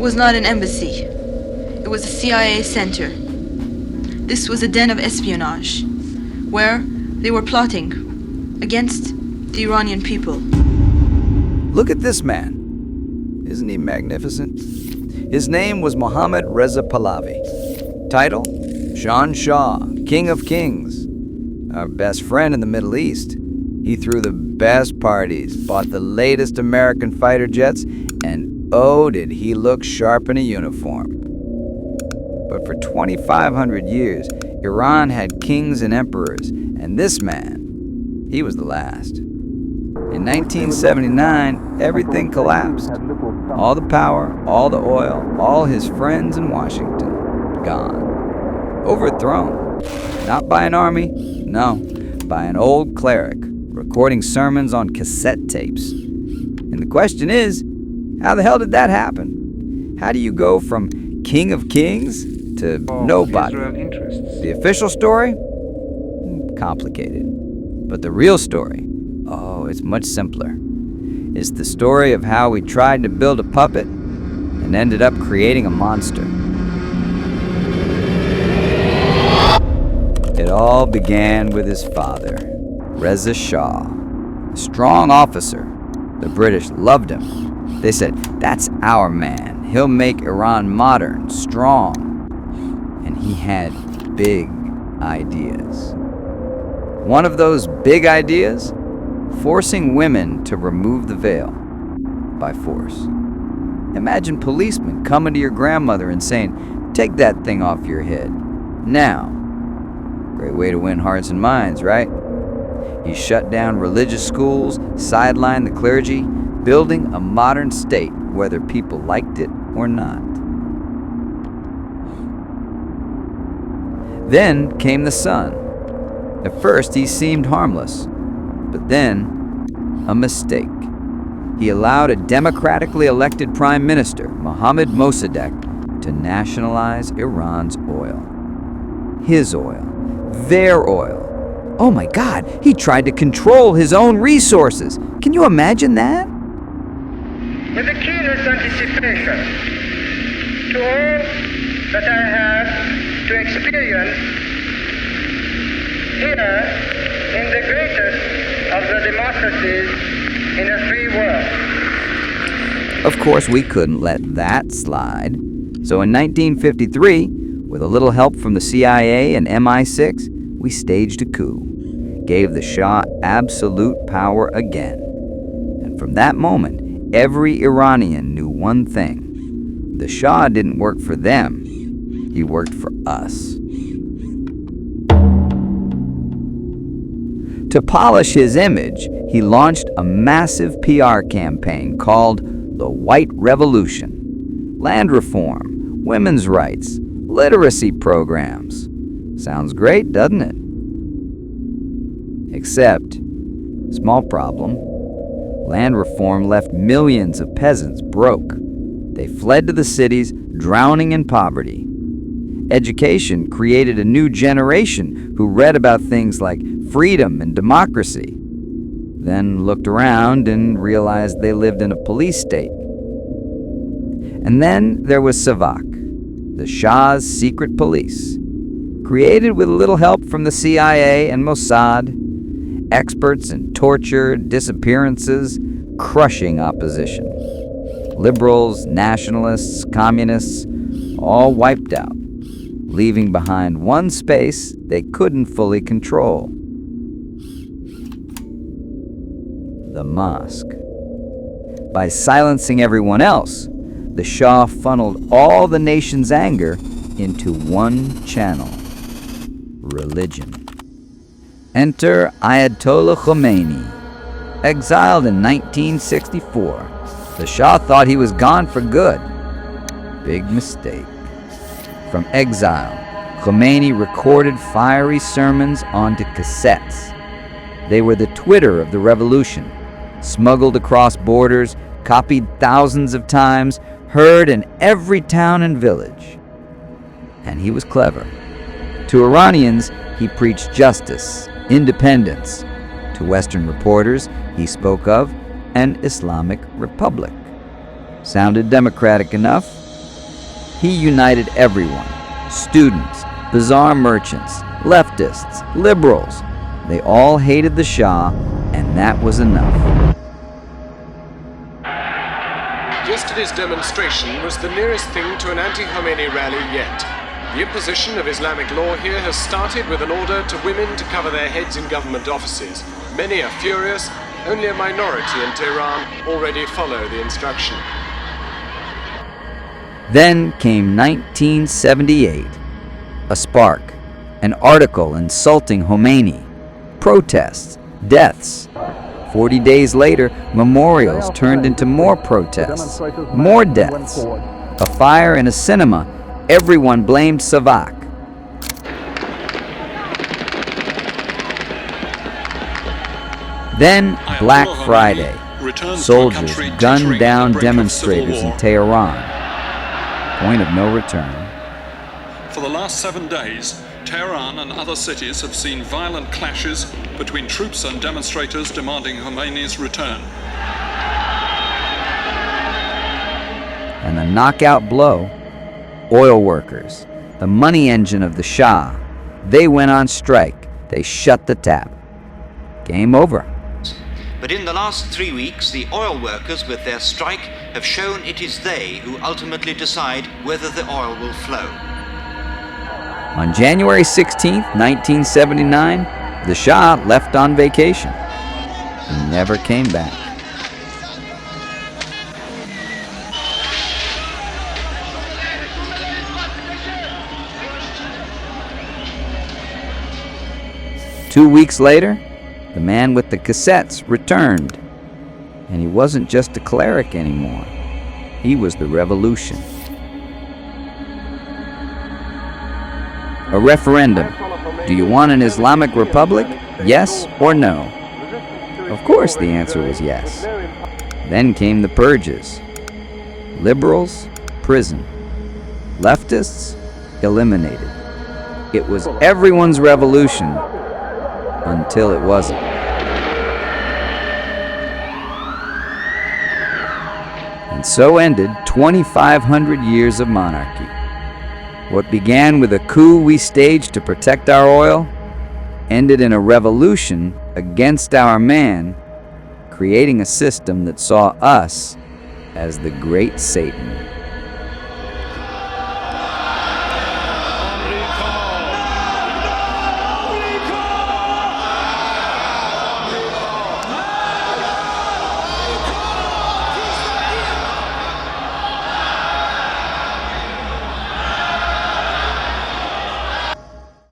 was not an embassy. It was a CIA center. This was a den of espionage, where they were plotting against the Iranian people. Look at this man. Isn't he magnificent? His name was Mohammad Reza Pahlavi. Title, Shah, King of Kings. Our best friend in the Middle East. He threw the best parties, bought the latest American fighter jets, and oh, did he look sharp in a uniform. But for 2,500 years, Iran had kings and emperors, and this man, he was the last. In 1979, everything collapsed. All the power, all the oil, all his friends in Washington, gone. Overthrown. Not by an army, no, by an old cleric, recording sermons on cassette tapes. And the question is, how the hell did that happen? How do you go from King of Kings to nobody? The official story? Complicated. But the real story, oh, it's much simpler. It's the story of how we tried to build a puppet and ended up creating a monster. It all began with his father, Reza Shah, a strong officer. The British loved him. They said, that's our man. He'll make Iran modern, strong. And he had big ideas. One of those big ideas? Forcing women to remove the veil by force. Imagine policemen coming to your grandmother and saying, take that thing off your head, now. Great way to win hearts and minds, right? He shut down religious schools, sidelined the clergy, building a modern state, whether people liked it or not. Then came the son. At first, he seemed harmless, but then, a mistake. He allowed a democratically elected Prime Minister, Mohammad Mossadegh, to nationalize Iran's oil. His oil. Their oil. Oh my God, he tried to control his own resources. Can you imagine that? With the keenest anticipation to all that I have to experience here in the greatest of the democracies in a free world. Of course, we couldn't let that slide. So in 1953, with a little help from the CIA and MI6, we staged a coup, gave the Shah absolute power again. And from that moment, every Iranian knew one thing. The Shah didn't work for them, he worked for us. To polish his image, he launched a massive PR campaign called the White Revolution. Land reform, women's rights, literacy programs. Sounds great, doesn't it? Except, small problem, land reform left millions of peasants broke. They fled to the cities, drowning in poverty. Education created a new generation who read about things like freedom and democracy, then looked around and realized they lived in a police state. And then there was SAVAK, the Shah's secret police, created with a little help from the CIA and Mossad, experts in torture, disappearances, crushing opposition. Liberals, nationalists, communists, all wiped out, leaving behind one space they couldn't fully control: the mosque. By silencing everyone else, the Shah funneled all the nation's anger into one channel: religion. Enter Ayatollah Khomeini. Exiled in 1964, the Shah thought he was gone for good. Big mistake. From exile, Khomeini recorded fiery sermons onto cassettes. They were the Twitter of the revolution, smuggled across borders, copied thousands of times, heard in every town and village. And he was clever. To Iranians, he preached justice, independence. To Western reporters, he spoke of an Islamic republic. Sounded democratic enough, He united everyone: students, bazaar merchants, leftists, liberals. They all hated the Shah, and that was enough. Yesterday's demonstration was the nearest thing to an anti-Khomeini rally yet. The imposition of Islamic law here has started with an order to women to cover their heads in government offices. Many are furious. Only a minority in Tehran already follow the instruction. Then came 1978. A spark. An article insulting Khomeini. Protests. Deaths. 40 days later, memorials turned into more protests. More deaths. A fire in a cinema. Everyone blamed SAVAK. Then Black Friday. Soldiers gunned down demonstrators in Tehran. Point of no return. For the last 7 days, Tehran and other cities have seen violent clashes between troops and demonstrators demanding Khomeini's return. And the knockout blow, oil workers, the money engine of the Shah, they went on strike. They shut the tap. Game over. But in the last 3 weeks, the oil workers with their strike have shown it is they who ultimately decide whether the oil will flow. On January 16, 1979, the Shah left on vacation. He never came back. Two weeks later, the man with the cassettes returned. And he wasn't just a cleric anymore. He was the revolution. A referendum. Do you want an Islamic republic? Yes or no? Of course the answer was yes. Then came the purges. Liberals, prison. Leftists, eliminated. It was everyone's revolution until it wasn't. And so ended 2,500 years of monarchy. What began with a coup we staged to protect our oil ended in a revolution against our man, creating a system that saw us as the great Satan.